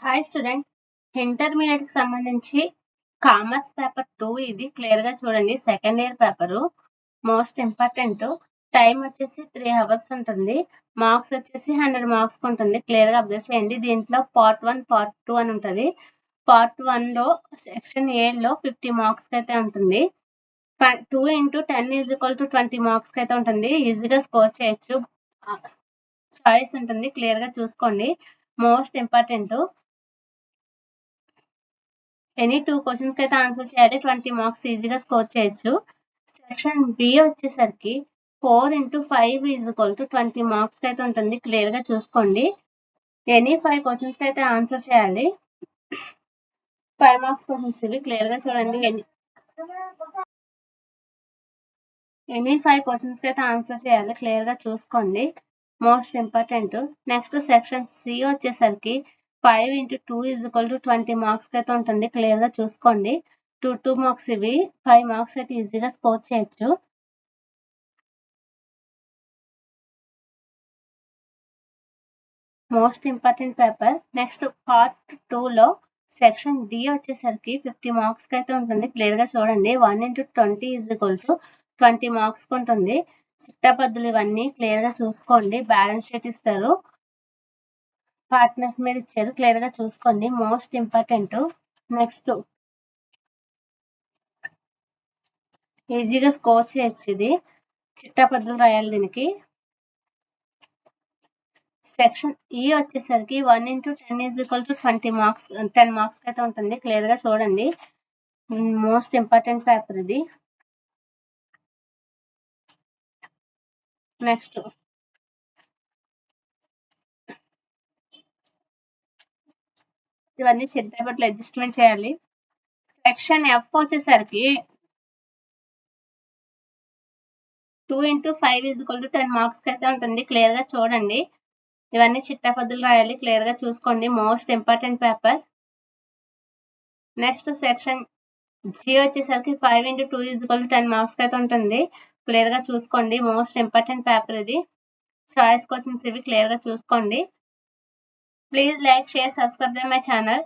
Hi student, intermediate కి సంబంధించి commerce paper 2 ఇది క్లియర్ గా చూడండి. Second year paper most important. Time వచ్చేసి 3 అవర్స్ ఉంటుంది. మార్క్స్ వచ్చేసి 100 మార్క్స్ ఉంటుంది. క్లియర్ గా అబ్జర్వ్ చేయండి. దీంట్లో పార్ట్ 1 పార్ట్ 2 అని ఉంటుంది. పార్ట్ 1 లో సెక్షన్ ఏ లో 50 మార్క్స్ అయితే ఉంటుంది. 2 into 10 is equal to 20 marks అయితే ఉంటుంది. ఈజీగా స్కోర్ చేయొచ్చు. చాయిస్ ఉంటుంది, క్లియర్ గా చూసుకోండి. Most important. ఎనీ 2 క్వశ్చన్స్ కి అయితే ఆన్సర్ చేయాలి. 20 మార్క్స్ ఈజీగా స్కోర్ చేయొచ్చు. సెక్షన్ బి వచ్చేసరికి 4 into 5 is equal to 20 marks అయితే ఉంటుంది. క్లియర్ గా చూసుకోండి. ఎనీ 5 క్వశ్చన్స్ కి అయితే ఆన్సర్ చేయాలి. 5 మార్క్స్ క్వశ్చన్స్ ఇవి, క్లియర్ గా చూడండి. ఎనీ 5 క్వశ్చన్స్ కి అయితే ఆన్సర్ చేయాలి. క్లియర్ గా చూసుకోండి. Most important. Next section C వచ్చేసరికి 5 into 2 is equal to 20 marks అయితే ఉంటుంది. క్లియర్ గా చూసుకోండి. 2 మార్క్స్ ఇవి, 5 మార్క్స్ అయితే ఈజీగా స్కోర్ చేయొచ్చు. Most important paper. Next part 2 లో సెక్షన్ డి వచ్చేసరికి 50 మార్క్స్ కి అయితే ఉంటుంది. క్లియర్ గా చూడండి. 1 into 20 is equal to 20 marks ఉంటుంది. చిట్టపద్దులు ఇవన్నీ క్లియర్ గా చూసుకోండి. బ్యాలెన్స్ షీట్ ఇస్తారు, పార్ట్నర్స్ మీద ఇచ్చారు, క్లియర్ గా చూసుకోండి. Most important. నెక్స్ట్ ఈజీగా స్కోర్ చేయొచ్చు. ఇది చిట్టపద్దులు రాయాలి దీనికి. సెక్షన్ ఈ వచ్చేసరికి 1 into 10 is equal to 20 marks 10 marks అయితే ఉంటుంది. క్లియర్ గా చూడండి. మోస్ట్ ఇంపార్టెంట్ పేపర్ ఇది. నెక్స్ట్ ఇవన్నీ చెక్ పేపర్లో అడ్జస్ట్మెంట్ చేయాలి. సెక్షన్ ఎఫ్ వచ్చేసరికి 2 into 5 is equal to 10 marks అయితే ఉంటుంది. క్లియర్ గా చూడండి. ఇవన్నీ చిట్టపద్దులు రాయాలి, క్లియర్ గా చూసుకోండి. Most important paper. Next section G వచ్చేసరికి 5 into 2 is equal to 10 marks అయితే ఉంటుంది. క్లియర్ గా చూసుకోండి. మోస్ట్ ఇంపార్టెంట్ పేపర్ ఇది. చాయిస్ క్వశ్చన్స్ ఇవి, క్లియర్ గా చూసుకోండి. Please like, share, subscribe my channel.